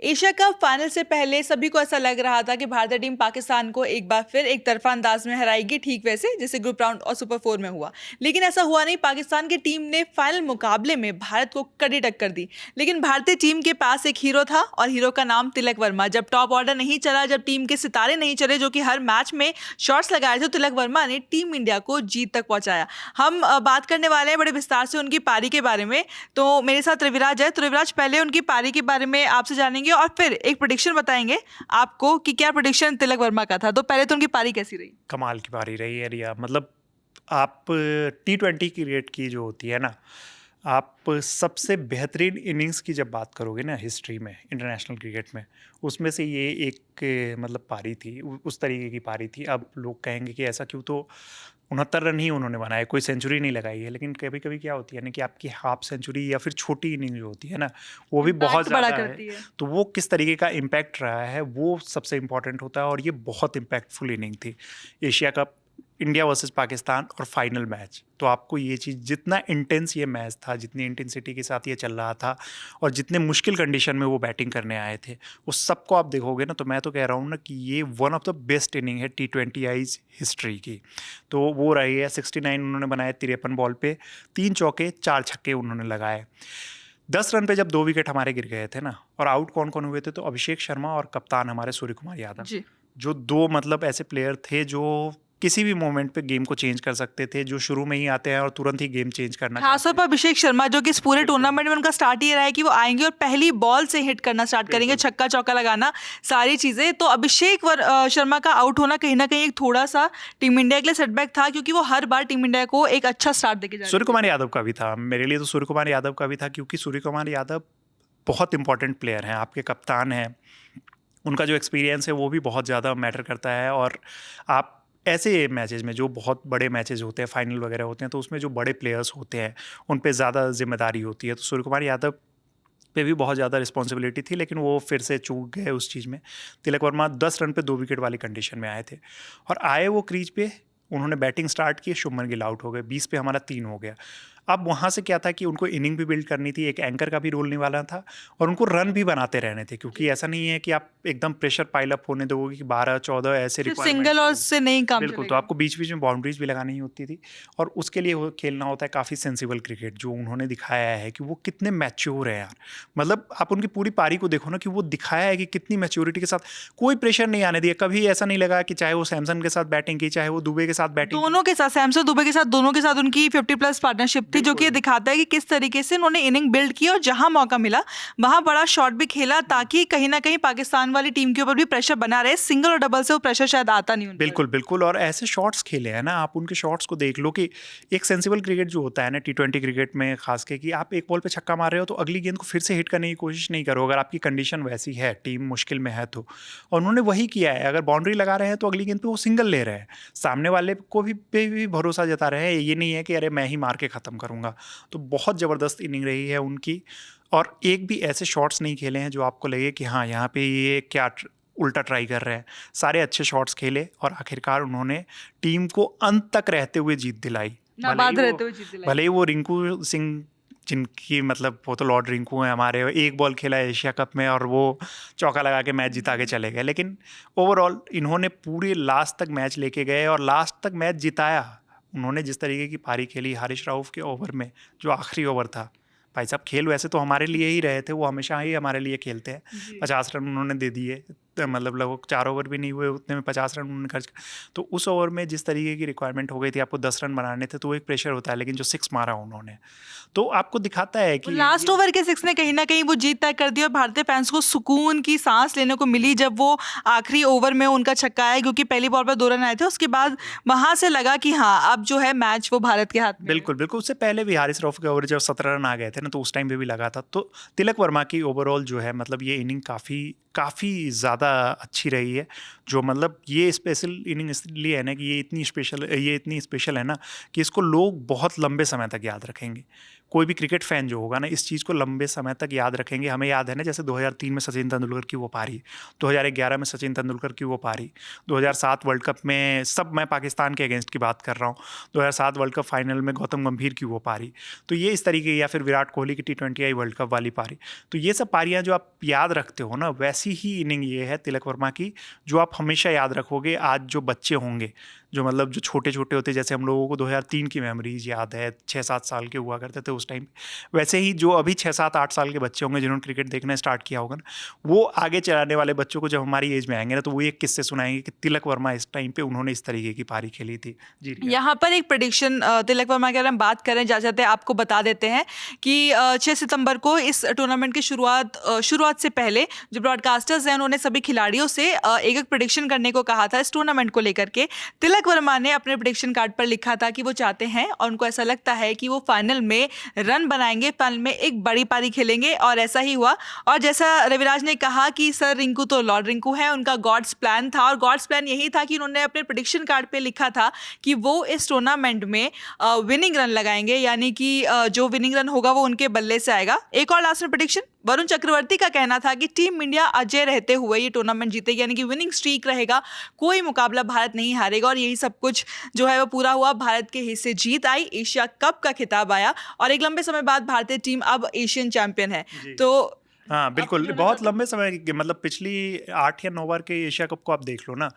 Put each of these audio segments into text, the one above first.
Asia cup final से पहले सभी को ऐसा लग रहा था कि भारतीय टीम पाकिस्तान को एक बार फिर एक तरफा अंदाज में हराएगी, ठीक वैसे जैसे ग्रुप राउंड और सुपर 4 में हुआ। लेकिन ऐसा हुआ नहीं। पाकिस्तान की टीम ने फाइनल मुकाबले में भारत को कड़ी टक्कर दी। लेकिन भारतीय टीम के पास एक हीरो था और हीरो का नाम तिलक वर्मा। जब टॉप ऑर्डर नहीं चला, जब टीम के सितारे नहीं चले जो कि हर मैच में शॉट्स लगा रहे थे, तिलक वर्मा ने टीम इंडिया को जीत तक पहुंचाया। हम बात करने वाले हैं बड़े विस्तार से उनकी पारी के बारे में। तो मेरे साथ रविराज है। तो रविराज, पहले उनकी पारी के बारे में आपसे जानेंगे और फिर एक प्रेडिक्शन बताएंगे आपको कि क्या प्रेडिक्शन तिलक वर्मा का था। तो पहले तो उनकी पारी कैसी रही? कमाल की पारी रही है रिया। मतलब आप T20 क्रिकेट की जो होती है ना, आप सबसे बेहतरीन इनिंग्स की जब बात करोगे ना हिस्ट्री में, इंटरनेशनल क्रिकेट में, उसमें से ये एक मतलब पारी थी, उस तरीके की पारी थी। अब लोग कहेंगे कि ऐसा क्यों, तो 69 रन ही उन्होंने बनाए, कोई सेंचुरी नहीं लगाई है। लेकिन कभी कभी क्या होती है ना कि आपकी हाफ सेंचुरी या फिर छोटी इनिंग जो होती है ना, वो भी बहुत बड़ा ज़्यादा करती है। तो वो किस तरीके का इम्पैक्ट रहा है वो सबसे इम्पोर्टेंट होता है। और ये बहुत इम्पैक्टफुल इनिंग थी। Asia cup, India versus Pakistan और फाइनल मैच, तो आपको ये चीज़, जितना इंटेंस ये मैच था, जितनी इंटेंसिटी के साथ ये चल रहा था और जितने मुश्किल कंडीशन में वो बैटिंग करने आए थे, उस सबको आप देखोगे ना, तो मैं तो कह रहा हूँ ना कि ये one of the best inning है T20 आईज हिस्ट्री की। तो वो रही है। 69 उन्होंने बनाए 53 बॉल पे, 3 चौके 4 छक्के उन्होंने लगाए। 10 रन पे जब 2 विकेट हमारे गिर गए थे ना, और आउट कौन कौन हुए थे, तो अभिषेक शर्मा और कप्तान हमारे सूर्य कुमार यादव, जी। जो दो मतलब ऐसे प्लेयर थे जो किसी भी मोमेंट पे गेम को चेंज कर सकते थे, जो शुरू में ही आते हैं और तुरंत ही गेम चेंज करना खासतौर चाहते पर हैं। अभिषेक शर्मा, जो कि इस पूरे टूर्नामेंट में उनका स्टार्ट ही रहा है कि वो आएंगे और पहली बॉल से हिट करना स्टार्ट करेंगे, बिल्कुल छक्का चौका लगाना, सारी चीजें। तो शर्मा का आउट होना कहीं ना कहीं एक थोड़ा सा टीम इंडिया के लिए सेटबैक था, क्योंकि वो हर बार टीम इंडिया को एक अच्छा स्टार्ट देके जा रहे सूर्य थे। कुमार यादव का भी था मेरे लिए, तो सूर्य कुमार यादव का भी था, क्योंकि सूर्य कुमार यादव बहुत इंपॉर्टेंट प्लेयर हैं, आपके कप्तान हैं। उनका जो एक्सपीरियंस है वो भी बहुत ज़्यादा मैटर करता है। और आप ऐसे मैचेस में, जो बहुत बड़े मैचेस होते हैं, फाइनल वगैरह होते हैं, तो उसमें जो बड़े प्लेयर्स होते हैं उन पे ज़्यादा जिम्मेदारी होती है। तो सूर्य कुमार यादव पे भी बहुत ज़्यादा रिस्पॉन्सिबिलिटी थी, लेकिन वो फिर से चूक गए उस चीज़ में। तिलक वर्मा 10 रन पे 2 विकेट वाली कंडीशन में आए थे, और आए वो क्रीज पे, उन्होंने बैटिंग स्टार्ट की, शुभमन गिल आउट हो गए, 20 पे हमारा 3 हो गया। अब वहाँ से क्या था कि उनको इनिंग भी बिल्ड करनी थी, एक एंकर का भी रोल निभाना था, और उनको रन भी बनाते रहने थे, क्योंकि ऐसा नहीं है कि आप एकदम प्रेशर पाइल अप होने दोगे कि 12-14 ऐसे सिर्फ रिक्वायरमेंट सिंगल और करोगे। से नहीं काम बिल्कुल, तो चलेगा। आपको बीच बीच में बाउंड्रीज भी लगानी होती थी, और उसके लिए वो खेलना होता है काफ़ी सेंसिबल क्रिकेट, जो उन्होंने दिखाया है कि वो कितने मैच्योर हैं यार। मतलब आप उनकी पूरी पारी को देखो ना, कि वो दिखाया है कि कितनी मैच्योरिटी के साथ कोई प्रेशर नहीं आने दिया। कभी ऐसा नहीं लगा कि चाहे वो सैमसन के साथ बैटिंग की, चाहे वो दुबे के साथ बैटिंग की। दोनों के साथ, सैमसन दुबे के साथ, दोनों के साथ उनकी 50+ पार्टनरशिप थी, जो कि ये बिल्कुल दिखाता है कि किस तरीके से उन्होंने इनिंग बिल्ड की और जहां मौका मिला वहां बड़ा शॉट भी खेला, ताकि कहीं ना कहीं पाकिस्तान वाली टीम के ऊपर भी प्रेशर बना रहे। सिंगल और डबल से वो प्रेशर शायद आता नहीं उन पर। बिल्कुल बिल्कुल। और ऐसे शॉट्स खेले हैं ना, आप उनके शॉट्स को देख लो, कि एक सेंसिबल क्रिकेट जो होता है ना T20 क्रिकेट में खास के, कि आप एक बॉल पे छक्का मार रहे हो तो अगली गेंद को फिर से हिट करने की कोशिश नहीं करो, अगर आपकी कंडीशन वैसी है, टीम मुश्किल में है तो। और उन्होंने वही किया है। अगर बाउंड्री लगा रहे हैं तो अगली गेंद पे वो सिंगल ले रहे हैं, सामने वाले को भी पे भी भरोसा जता रहे हैं। ये नहीं है कि अरे मैं ही मार के ख़त्म करूँगा। तो बहुत ज़बरदस्त इनिंग रही है उनकी। और एक भी ऐसे शॉट्स नहीं खेले हैं जो आपको लगे कि हाँ यहाँ पे ये क्या उल्टा ट्राई कर रहे हैं। सारे अच्छे शॉट्स खेले, और आखिरकार उन्होंने टीम को अंत तक रहते हुए जीत दिलाई। नाबाद रहते हुए जीत दिलाई। भले ही वो रिंकू सिंह, जिनकी मतलब वो तो लॉर्ड रिंकू हैं हमारे, एक बॉल खेला एशिया कप में और वो चौका लगा के मैच जिता के चले गए, लेकिन ओवरऑल इन्होंने पूरे लास्ट तक मैच लेके गए और लास्ट तक मैच जिताया। उन्होंने जिस तरीके की पारी खेली हारिस राउफ के ओवर में, जो आखिरी ओवर था, भाई साहब खेल वैसे तो हमारे लिए ही रहे थे, वो हमेशा ही हमारे लिए खेलते हैं। जी। 50 रन उन्होंने दे दिए, तो मतलब लगभग 4 ओवर भी नहीं हुए उतने में 50 रन उन्होंने खर्च। तो उस ओवर में जिस तरीके की रिक्वायरमेंट हो गई थी, आपको 10 रन बनाने थे, तो वो एक प्रेशर होता है। लेकिन जो 6 मारा उन्होंने, तो आपको दिखाता है कि लास्ट ओवर के 6 ने कहीं ना कहीं वो जीत तय कर दी और भारतीय फैंस को सुकून की सांस लेने को मिली जब वो आखिरी ओवर में उनका छक्का आया, क्योंकि पहली बॉल पर 2 रन आए थे। उसके बाद वहां से लगा कि हाँ, अब जो है मैच वो भारत के हाथ में है। बिल्कुल बिल्कुल। उससे पहले भी हारिस रऊफ के ओवर जब 17 रन आ गए थे ना, तो उस टाइम पे भी लगा था। तो तिलक वर्मा की ओवरऑल जो है, मतलब ये इनिंग काफ़ी ज़्यादा अच्छी रही है। जो मतलब ये स्पेशल इनिंग इसलिए है ना, कि ये इतनी स्पेशल है ना, कि इसको लोग बहुत लंबे समय तक याद रखेंगे। कोई भी क्रिकेट फैन जो होगा ना इस चीज़ को लंबे समय तक याद रखेंगे। हमें याद है ना, जैसे 2003 में सचिन तेंदुलकर की वो पारी, 2011 में सचिन तेंदुलकर की वो पारी, 2007 वर्ल्ड कप में, सब मैं पाकिस्तान के अगेंस्ट की बात कर रहा हूँ, 2007 वर्ल्ड कप फाइनल में गौतम गंभीर की वो पारी। तो ये इस तरीके, या फिर विराट कोहली की T20 वर्ल्ड कप वाली पारी। तो ये सब पारियाँ जो आप याद रखते हो ना, वैसी ही इनिंग ये है तिलक वर्मा की, जो आप हमेशा याद रखोगे। आज जो बच्चे होंगे, जो मतलब जो छोटे छोटे होते, जैसे हम लोगों को 2003 की मेमोरीज याद है, 6-7 साल के हुआ करते थे उस टाइम, वैसे ही जो अभी 6-7-8 साल के बच्चे होंगे जिन्होंने क्रिकेट देखना स्टार्ट किया होगा ना, वो आगे चलाने वाले बच्चों को जब हमारी एज में आएंगे ना, तो वो एक किस्से सुनाएंगे कि तिलक वर्मा इस टाइम पे उन्होंने इस तरीके की पारी खेली थी। जी रिया। यहाँ पर एक प्रेडिक्शन तिलक वर्मा के अगर हम बात करें जाते आपको बता देते हैं कि 6 सितंबर को इस टूर्नामेंट की शुरुआत से पहले जो ब्रॉडकास्टर्स हैं उन्होंने सभी खिलाड़ियों से एक एक प्रेडिक्शन करने को कहा था इस टूर्नामेंट को लेकर के। तिलक वर्मा ने अपने प्रेडिक्शन कार्ड पर लिखा था कि वो चाहते हैं और उनको ऐसा लगता है कि वो फाइनल में रन बनाएंगे, फाइनल में एक बड़ी पारी खेलेंगे, और ऐसा ही हुआ। और जैसा रविराज ने कहा कि सर रिंकू तो लॉर्ड रिंकू है, उनका गॉड्स प्लान था, और गॉड्स प्लान यही था कि उन्होंने अपने प्रेडिक्शन कार्ड पे लिखा था कि वो इस टूर्नामेंट में विनिंग रन लगाएंगे, यानी कि जो विनिंग रन होगा वो उनके बल्ले से आएगा। एक और लास्ट में प्रेडिक्शन, वरुण चक्रवर्ती का कहना था कि टीम इंडिया अजय रहते हुए ये टूर्नामेंट जीतेगी, यानी कि विनिंग स्ट्रीक रहेगा, कोई मुकाबला भारत नहीं हारेगा। और यही सब कुछ जो है वो पूरा हुआ, भारत के हिस्से जीत आई, एशिया कप का खिताब आया, और एक लंबे समय बाद भारतीय टीम अब एशियन चैंपियन है। तो हाँ बिल्कुल, बहुत लंबे समय के, मतलब पिछली 8 या 9 बार के एशिया कप को आप देख लो ना,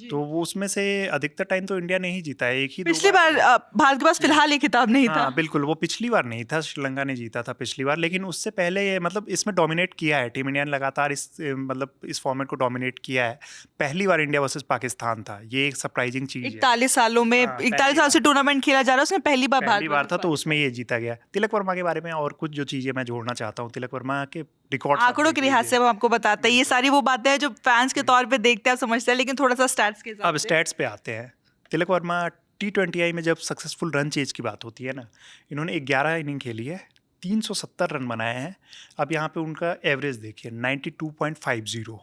तो वो उसमें से अधिकतर टाइम तो इंडिया ने ही जीता है। एक ही पिछली बार भारत के पास फिलहाल ये खिताब नहीं था। बिल्कुल, वो पिछली बार नहीं था, श्रीलंका ने जीता था पिछली बार, लेकिन उससे पहले ये मतलब इसमें डोमिनेट किया है टीम इंडिया ने, लगातार इस फॉर्मेट को डोमिनेट किया है। पहली बार इंडिया वर्सेस पाकिस्तान था, ये एक सरप्राइजिंग चीज है। 41 सालों में 41 साल से टूर्नामेंट खेला जा रहा है, उसमें पहली बार था, तो उसमें ये जीता गया। तिलक वर्मा के बारे में और कुछ जो चीजें मैं जोड़ना चाहता हूँ, तिलक वर्मा के रिकॉर्ड आंकड़ों के लिहाज से हम आपको बताते हैं, ये सारी वो बातें हैं जो फैंस के तौर पे देखते हैं, आप समझते हैं, लेकिन थोड़ा सा स्टैट्स के हिसाब अब स्टैट्स पे आते हैं। तिलक वर्मा T20 में जब सक्सेसफुल रन चेज की बात होती है ना, इन्होंने 11 इनिंग खेली है, 370 रन बनाए हैं। अब यहाँ पे उनका एवरेज देखिए 92.50।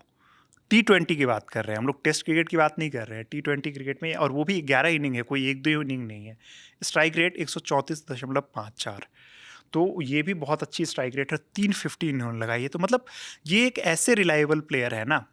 T20 की बात कर रहे हैं हम लोग, टेस्ट क्रिकेट की बात नहीं कर रहे हैं, T20 क्रिकेट में, और वो भी 11 इनिंग है, कोई 1-2 इनिंग नहीं है। स्ट्राइक रेट 134.54, तो ये भी बहुत अच्छी स्ट्राइक रेट है। 350 इन्होंने लगाई है। तो मतलब ये एक ऐसे रिलायबल प्लेयर है ना,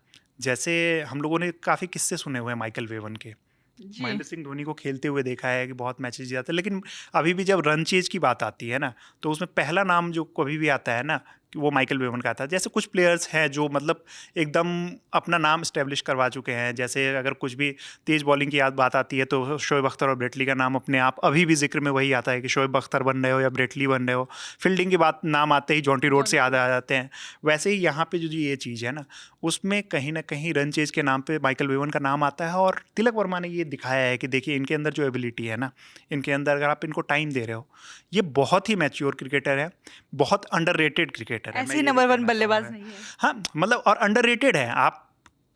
जैसे हम लोगों ने काफ़ी किस्से सुने हुए हैं माइकल वेवन के, महेंद्र सिंह धोनी को खेलते हुए देखा है कि बहुत मैचेस जीते हैं, लेकिन अभी भी जब रन चेज की बात आती है ना, तो उसमें पहला नाम जो कभी भी आता है ना, कि वो माइकल वेवन का आता है। जैसे कुछ प्लेयर्स हैं जो मतलब एकदम अपना नाम इस्टेब्लिश करवा चुके हैं, जैसे अगर कुछ भी तेज़ बॉलिंग की बात आती है तो शोएब अख्तर और ब्रेटली का नाम अपने आप अभी भी जिक्र में वही आता है कि शोएब अख्तर बन रहे हो या ब्रेटली बन रहे हो। फील्डिंग की बात नाम आते ही जॉन्टी रोड से याद आ जाते हैं। वैसे ही यहाँ पे जो ये चीज़ है ना, उसमें कहीं ना कहीं रन चेज के नाम पे माइकल वेवन का नाम आता है। और तिलक वर्मा ने ये दिखाया है कि देखिए इनके अंदर जो एबिलिटी है ना, इनके अंदर अगर आप इनको टाइम दे रहे हो, ये बहुत ही मैच्योर क्रिकेटर है, बहुत अंडररेटेड क्रिकेटर है। ऐसे नंबर 1 बल्लेबाज नहीं है। हाँ मतलब, और अंडररेटेड है। आप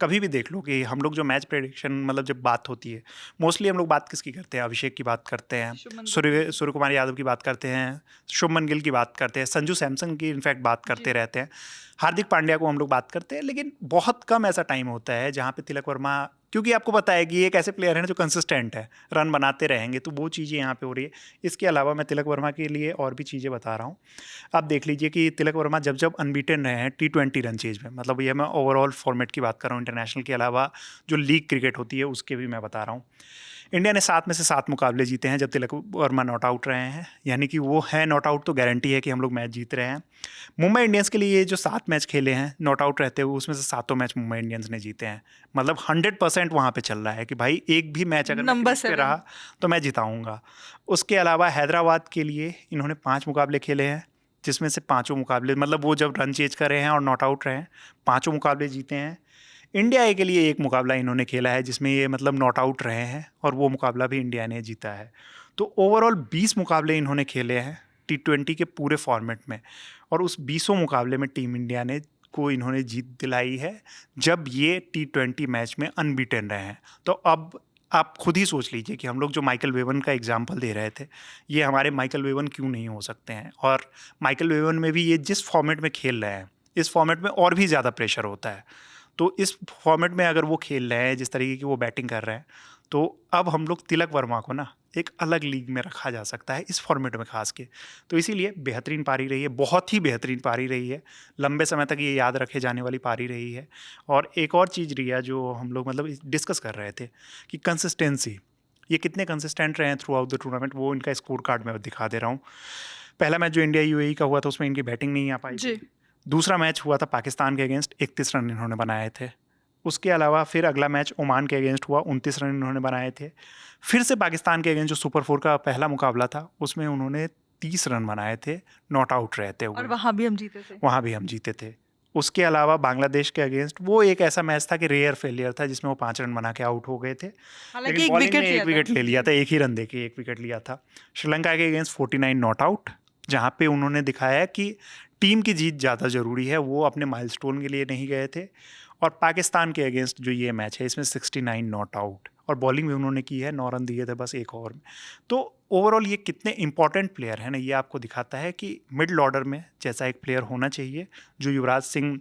कभी भी देख लो कि हम लोग जो मैच प्रेडिक्शन, मतलब जब बात होती है, मोस्टली हम लोग बात किसकी करते हैं? अभिषेक की बात करते हैं, सूर्य कुमार यादव की बात करते हैं, शुभमन गिल की बात करते हैं, संजू सैमसन की इनफैक्ट बात करते रहते हैं, हार्दिक पांड्या को हम लोग बात करते हैं, लेकिन बहुत कम ऐसा टाइम होता है जहाँ पे तिलक वर्मा, क्योंकि आपको पता है कि ये एक ऐसे प्लेयर हैं जो कंसिस्टेंट है, रन बनाते रहेंगे, तो वो चीज़ें यहाँ पे हो रही है। इसके अलावा मैं तिलक वर्मा के लिए और भी चीज़ें बता रहा हूँ। आप देख लीजिए कि तिलक वर्मा जब जब अनबीटन रहे हैं T20 रन चेज में, मतलब ये मैं ओवरऑल फॉर्मेट की बात कर रहा हूँ, इंटरनेशनल के अलावा जो लीग क्रिकेट होती है उसके भी मैं बता रहा हूँ। इंडिया ने 7 में से 7 मुकाबले जीते हैं जब तिलक वर्मा नॉट आउट रहे हैं, यानी कि वो है नॉट आउट, तो गारंटी है कि हम लोग मैच जीत रहे हैं। मुंबई इंडियंस के लिए ये जो 7 मैच खेले हैं नॉट आउट रहते हुए, उसमें से 7 मैच मुंबई इंडियंस ने जीते हैं। मतलब 100% वहाँ पे चल रहा है कि भाई एक भी मैच अगर नंबर पे रहा तो मैं जिताऊँगा। उसके अलावा हैदराबाद के लिए इन्होंने 5 मुकाबले खेले हैं, जिसमें से 5 मुकाबले, मतलब वो जब रन चेज कर रहे हैं और नॉट आउट रहे हैं, 5 मुकाबले जीते हैं। इंडिया ए के लिए 1 मुकाबला इन्होंने खेला है जिसमें ये मतलब नॉट आउट रहे हैं, और वो मुकाबला भी इंडिया ने जीता है। तो ओवरऑल 20 मुकाबले इन्होंने खेले हैं T20 के पूरे फॉर्मेट में, और उस 20 मुकाबले में टीम इंडिया ने को इन्होंने जीत दिलाई है जब ये T20 मैच में अनबीटन रहे हैं। तो अब आप खुद ही सोच लीजिए कि हम लोग जो माइकल वेवन का एग्जाम्पल दे रहे थे, ये हमारे माइकल वेवन क्यों नहीं हो सकते हैं। और माइकल वेवन में भी ये जिस फॉर्मेट में खेल रहे हैं, इस फॉर्मेट में और भी ज़्यादा प्रेशर होता है। तो इस फॉर्मेट में अगर वो खेल रहे हैं, जिस तरीके की वो बैटिंग कर रहे हैं, तो अब हम लोग तिलक वर्मा को ना एक अलग लीग में रखा जा सकता है इस फॉर्मेट में खास के। तो इसीलिए बेहतरीन पारी रही है, बहुत ही बेहतरीन पारी रही है, लंबे समय तक ये याद रखे जाने वाली पारी रही है। और एक और चीज़ रिया जो हम लोग मतलब डिस्कस कर रहे थे कि कंसिस्टेंसी, ये कितने कंसिस्टेंट रहे हैं थ्रू आउट द टूर्नामेंट, वो इनका स्कोर कार्ड में दिखा दे रहा हूँ। पहला मैच जो इंडिया यूएई का हुआ था उसमें इनकी बैटिंग नहीं आ पाई जी। थी। दूसरा मैच हुआ था पाकिस्तान के अगेंस्ट, 31 रन इन्होंने बनाए थे। उसके अलावा फिर अगला मैच ओमान के अगेंस्ट हुआ, 29 रन इन्होंने बनाए थे। फिर से पाकिस्तान के अगेंस्ट जो सुपर 4 का पहला मुकाबला था उसमें उन्होंने 30 रन बनाए थे नॉट आउट रहते हुए, और वहाँ भी हम जीते थे। वहाँ भी हम जीते थे। उसके अलावा बांग्लादेश के अगेंस्ट वो एक ऐसा मैच था कि रेयर फेलियर था जिसमें वो 5 रन बना के आउट हो गए थे, हालांकि लेकिन एक बॉलिंग विकेट में लिया एक विकेट था। ले लिया था, एक ही रन दे के एक विकेट लिया था। श्रीलंका के अगेंस्ट 49 नॉट आउट, जहाँ पे उन्होंने दिखाया कि टीम की जीत ज़्यादा ज़रूरी है, वो अपने माइलस्टोन के लिए नहीं गए थे। और पाकिस्तान के अगेंस्ट जो ये मैच है इसमें 69 नॉट आउट, और बॉलिंग भी उन्होंने की है, 9 रन दिए थे बस एक ओवर में। तो ओवरऑल ये कितने इंपॉर्टेंट प्लेयर हैं ना, ये आपको दिखाता है कि मिडल ऑर्डर में जैसा एक प्लेयर होना चाहिए जो युवराज सिंह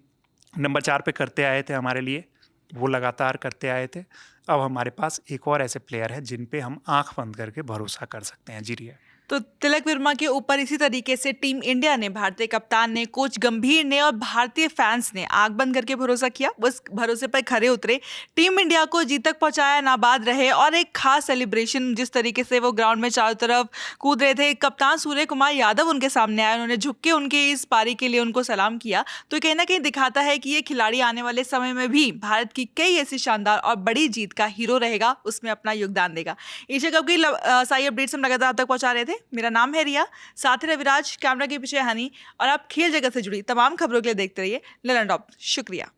नंबर 4 पे करते आए थे हमारे लिए, वो लगातार करते आए थे। अब हमारे पास एक और ऐसे प्लेयर हैं जिन पे हम आंख बंद करके भरोसा कर सकते हैं। जी रिया। तो तिलक वर्मा के ऊपर इसी तरीके से टीम इंडिया ने, भारतीय कप्तान ने, कोच गंभीर ने और भारतीय फैंस ने आंख बंद करके भरोसा किया, बस भरोसे पर खरे उतरे, टीम इंडिया को जीत तक पहुंचाया, नाबाद रहे। और एक खास सेलिब्रेशन, जिस तरीके से वो ग्राउंड में चारों तरफ कूद रहे थे, कप्तान सूर्य कुमार यादव उनके सामने आए, उन्होंने झुक के उनके इस पारी के लिए उनको सलाम किया। तो कहीं ना कहीं दिखाता है कि ये खिलाड़ी आने वाले समय में भी भारत की कई ऐसी शानदार और बड़ी जीत का हीरो रहेगा, उसमें अपना योगदान देगा। एशिया कप की सारी अपडेट्स हम लगातार आप तक पहुंचा रहे थे। मेरा नाम है रिया, साथ ही रविराज, कैमरा के पीछे हनी, और आप खेल जगत से जुड़ी तमाम खबरों के लिए देखते रहिए ललन टॉप। शुक्रिया।